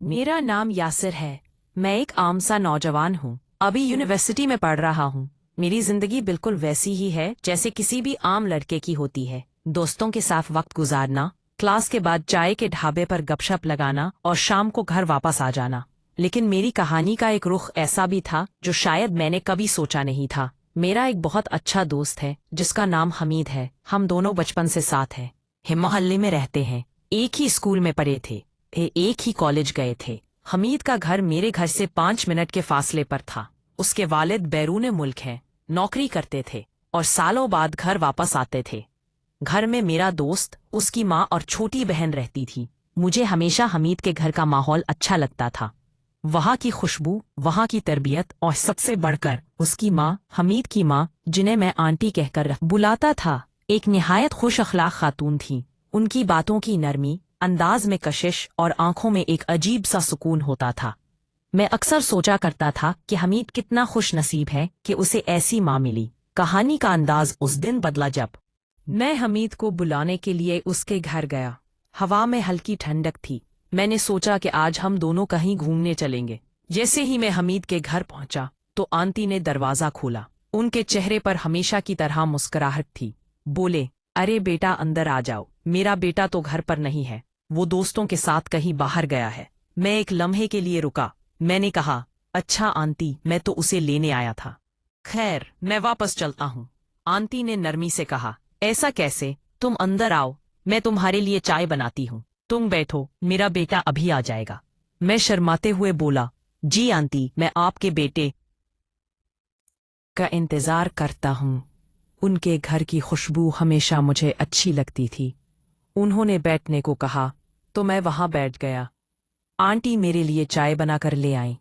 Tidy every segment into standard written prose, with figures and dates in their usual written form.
मेरा नाम यासिर है। मैं एक आम सा नौजवान हूँ, अभी यूनिवर्सिटी में पढ़ रहा हूँ। मेरी जिंदगी बिल्कुल वैसी ही है जैसे किसी भी आम लड़के की होती है। दोस्तों के साथ वक्त गुजारना, क्लास के बाद चाय के ढाबे पर गपशप लगाना और शाम को घर वापस आ जाना। लेकिन मेरी कहानी का एक रुख ऐसा भी था जो शायद मैंने कभी सोचा नहीं था। मेरा एक बहुत अच्छा दोस्त है जिसका नाम हमीद है। हम दोनों बचपन से साथ हैं, हम मोहल्ले में रहते हैं, एक ही स्कूल में पढ़े थे, एक ही कॉलेज गए थे। हमीद का घर मेरे घर से 5 मिनट के फासले पर था। उसके वालिद बैरून मुल्क हैं, नौकरी करते थे और सालों बाद घर वापस आते थे। घर में मेरा दोस्त, उसकी माँ और छोटी बहन रहती थी। मुझे हमेशा हमीद के घर का माहौल अच्छा लगता था। वहाँ की खुशबू, वहाँ की तरबियत और सबसे बढ़कर उसकी माँ, हमीद की माँ, जिन्हें मैं आंटी कहकर बुलाता था, एक निहायत खुश अखलाक खातून थी। उनकी बातों की नरमी, अंदाज में कशिश और आंखों में एक अजीब सा सुकून होता था। मैं अक्सर सोचा करता था कि हमीद कितना खुश नसीब है कि उसे ऐसी माँ मिली। कहानी का अंदाज उस दिन बदला जब मैं हमीद को बुलाने के लिए उसके घर गया। हवा में हल्की ठंडक थी। मैंने सोचा कि आज हम दोनों कहीं घूमने चलेंगे। जैसे ही मैं हमीद के घर पहुंचा तो आंटी ने दरवाजा खोला। उनके चेहरे पर हमेशा की तरह मुस्कुराहट थी। बोले, अरे बेटा अंदर आ जाओ। मेरा बेटा तो घर पर नहीं है, वो दोस्तों के साथ कहीं बाहर गया है। मैं एक लम्हे के लिए रुका। मैंने कहा, अच्छा आंटी, मैं तो उसे लेने आया था। खैर, मैं वापस चलता हूँ। आंटी ने नरमी से कहा, ऐसा कैसे? तुम अंदर आओ, मैं तुम्हारे लिए चाय बनाती हूँ। तुम बैठो, मेरा बेटा अभी आ जाएगा। मैं शर्माते हुए बोला, जी आंटी, मैं आपके बेटे का इंतजार करता हूँ। उनके घर की खुशबू हमेशा मुझे अच्छी लगती थी। उन्होंने बैठने को कहा तो मैं वहां बैठ गया। आंटी मेरे लिए चाय बनाकर ले आई।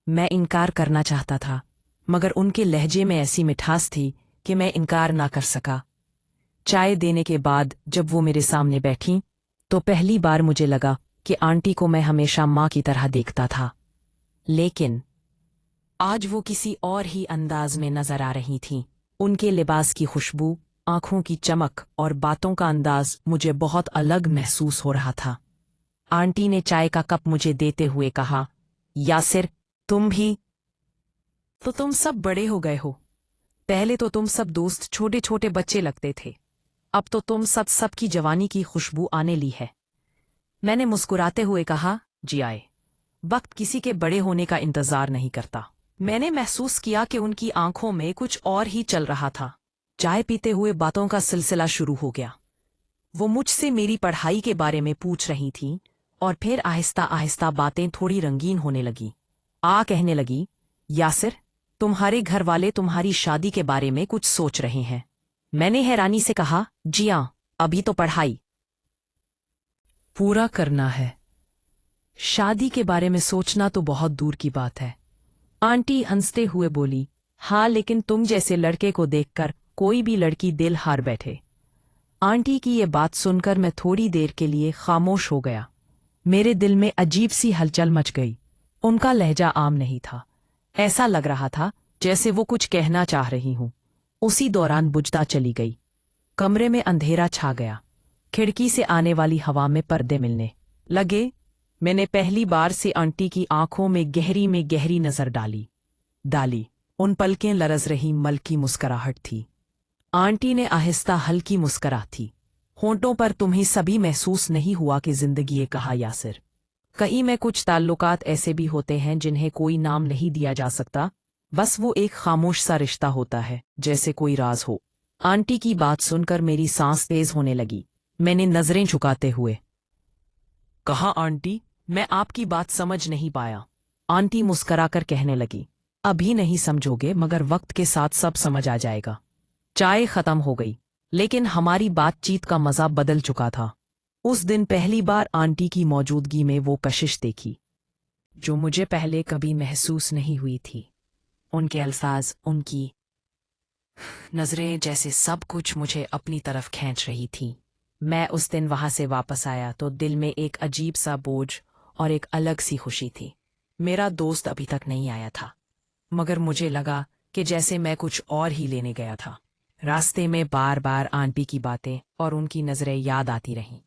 मैं इनकार करना चाहता था, मगर उनके लहजे में ऐसी मिठास थी कि मैं इनकार ना कर सका। चाय देने के बाद जब वो मेरे सामने बैठी तो पहली बार मुझे लगा कि आंटी को मैं हमेशा माँ की तरह देखता था, लेकिन आज वो किसी और ही अंदाज में नजर आ रही थीं। उनके लिबास की खुशबू, आंखों की चमक और बातों का अंदाज मुझे बहुत अलग महसूस हो रहा था। आंटी ने चाय का कप मुझे देते हुए कहा, यासिर, तुम भी तो तुम सब बड़े हो गए हो। पहले तो तुम सब दोस्त छोटे छोटे बच्चे लगते थे, अब तो तुम सबकी जवानी की खुशबू आने ली है। मैंने मुस्कुराते हुए कहा, जी आए। वक्त किसी के बड़े होने का इंतजार नहीं करता। मैंने महसूस किया कि उनकी आंखों में कुछ और ही चल रहा था। चाय पीते हुए बातों का सिलसिला शुरू हो गया। वो मुझसे मेरी पढ़ाई के बारे में पूछ रही थी और फिर आहिस्ता आहिस्ता बातें थोड़ी रंगीन होने लगी। कहने लगी, यासिर, तुम्हारे घर वाले तुम्हारी शादी के बारे में कुछ सोच रहे हैं। मैंने हैरानी से कहा, जी हाँ, अभी तो पढ़ाई पूरा करना है। शादी के बारे में सोचना तो बहुत दूर की बात है। आंटी हंसते हुए बोली, हाँ, लेकिन तुम जैसे लड़के को देखकर कोई भी लड़की दिल हार बैठे। आंटी की ये बात सुनकर मैं थोड़ी देर के लिए खामोश हो गया। मेरे दिल में अजीब सी हलचल मच गई। उनका लहजा आम नहीं था। ऐसा लग रहा था जैसे वो कुछ कहना चाह रही हूं। उसी दौरान बुझता चली गई। कमरे में अंधेरा छा गया। खिड़की से आने वाली हवा में पर्दे मिलने लगे। मैंने पहली बार से आंटी की आंखों में गहरी नजर डाली। उन पलकें लरज रही मलकी मुस्कुराहट थी। आंटी ने आहिस्ता हल्की मुस्कुरा थी। होंठों पर तुम्हें सभी महसूस नहीं हुआ कि जिंदगी, ये कहा यासिर। कहीं में कुछ ताल्लुकात ऐसे भी होते हैं जिन्हें कोई नाम नहीं दिया जा सकता, बस वो एक खामोश सा रिश्ता होता है, जैसे कोई राज हो। आंटी की बात सुनकर मेरी सांस तेज होने लगी। मैंने नजरें झुकाते हुए कहा, आंटी, मैं आपकी बात समझ नहीं पाया। आंटी मुस्कुराकर कहने लगी, अभी नहीं समझोगे, मगर वक्त के साथ सब समझ आ जाएगा। चाय खत्म हो गई, लेकिन हमारी बातचीत का मजा बदल चुका था। उस दिन पहली बार आंटी की मौजूदगी में वो कशिश देखी जो मुझे पहले कभी महसूस नहीं हुई थी। उनके अल्फाज, उनकी नजरें, जैसे सब कुछ मुझे अपनी तरफ खींच रही थी। मैं उस दिन वहां से वापस आया तो दिल में एक अजीब सा बोझ और एक अलग सी खुशी थी। मेरा दोस्त अभी तक नहीं आया था, मगर मुझे लगा कि जैसे मैं कुछ और ही लेने गया था। रास्ते में बार बार आंटी की बातें और उनकी नजरें याद आती रहीं।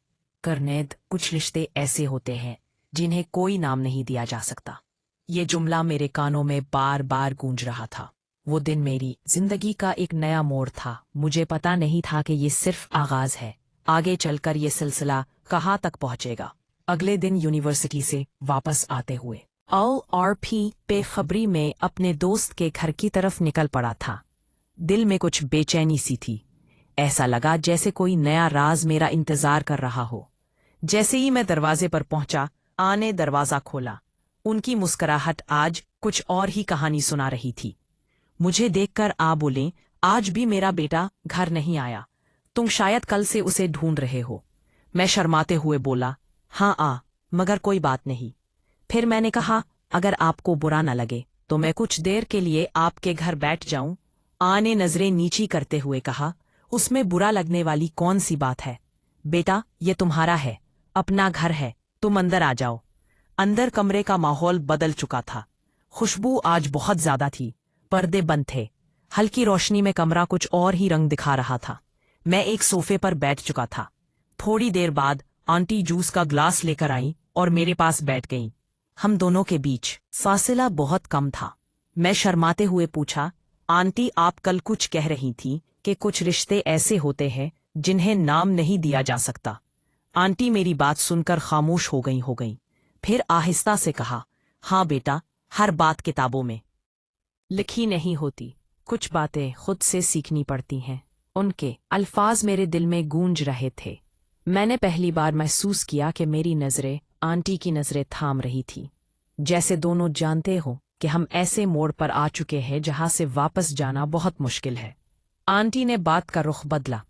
करनेद, कुछ रिश्ते ऐसे होते हैं जिन्हें कोई नाम नहीं दिया जा सकता। ये जुमला मेरे कानों में बार बार गूंज रहा था। वो दिन मेरी जिंदगी का एक नया मोड़ था। मुझे पता नहीं था कि ये सिर्फ आगाज है, आगे चलकर ये सिलसिला कहाँ तक पहुंचेगा। अगले दिन यूनिवर्सिटी से वापस आते हुए RP बेखबरी में अपने दोस्त के घर की तरफ निकल पड़ा था। दिल में कुछ बेचैनी सी थी। ऐसा लगा जैसे कोई नया राज मेरा इंतजार कर रहा हो। जैसे ही मैं दरवाजे पर पहुंचा, ने दरवाजा खोला। उनकी मुस्कुराहट आज कुछ और ही कहानी सुना रही थी। मुझे देखकर बोले, आज भी मेरा बेटा घर नहीं आया, तुम शायद कल से उसे ढूंढ रहे हो। मैं शर्माते हुए बोला, हाँ मगर कोई बात नहीं। फिर मैंने कहा, अगर आपको बुरा न लगे तो मैं कुछ देर के लिए आपके घर बैठ जाऊं। ने नजरें नीची करते हुए कहा, उसमें बुरा लगने वाली कौन सी बात है बेटा, ये तुम्हारा है, अपना घर है, तुम अंदर आ जाओ। अंदर कमरे का माहौल बदल चुका था। खुशबू आज बहुत ज्यादा थी। पर्दे बंद थे। हल्की रोशनी में कमरा कुछ और ही रंग दिखा रहा था। मैं एक सोफे पर बैठ चुका था। थोड़ी देर बाद आंटी जूस का ग्लास लेकर आई और मेरे पास बैठ गईं। हम दोनों के बीच फासला बहुत कम था। मैं शर्माते हुए पूछा, आंटी आप कल कुछ कह रही थी कि कुछ रिश्ते ऐसे होते हैं जिन्हें नाम नहीं दिया जा सकता। आंटी मेरी बात सुनकर खामोश हो गई। फिर आहिस्ता से कहा, हाँ बेटा, हर बात किताबों में लिखी नहीं होती, कुछ बातें खुद से सीखनी पड़ती हैं। उनके अल्फाज मेरे दिल में गूंज रहे थे। मैंने पहली बार महसूस किया कि मेरी नजरें आंटी की नजरें थाम रही थी, जैसे दोनों जानते हो कि हम ऐसे मोड़ पर आ चुके हैं जहां से वापस जाना बहुत मुश्किल है। आंटी ने बात का रुख बदला।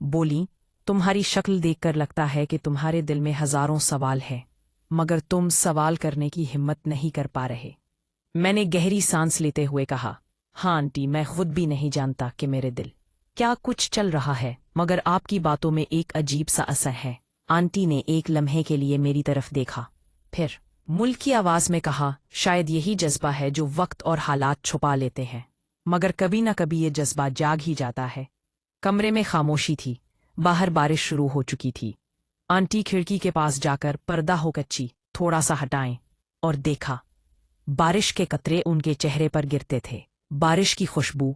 बोली, तुम्हारी शक्ल देखकर लगता है कि तुम्हारे दिल में हजारों सवाल हैं, मगर तुम सवाल करने की हिम्मत नहीं कर पा रहे। मैंने गहरी सांस लेते हुए कहा, हाँ आंटी, मैं खुद भी नहीं जानता कि मेरे दिल क्या कुछ चल रहा है, मगर आपकी बातों में एक अजीब सा असर है। आंटी ने एक लम्हे के लिए मेरी तरफ देखा, फिर मुल्की आवाज में कहा, शायद यही जज्बा है जो वक्त और हालात छुपा लेते हैं, मगर कभी न कभी ये जज्बा जाग ही जाता है। कमरे में खामोशी थी। बाहर बारिश शुरू हो चुकी थी। आंटी खिड़की के पास जाकर पर्दा हो कच्ची थोड़ा सा हटाएं और देखा, बारिश के कतरे उनके चेहरे पर गिरते थे। बारिश की खुशबू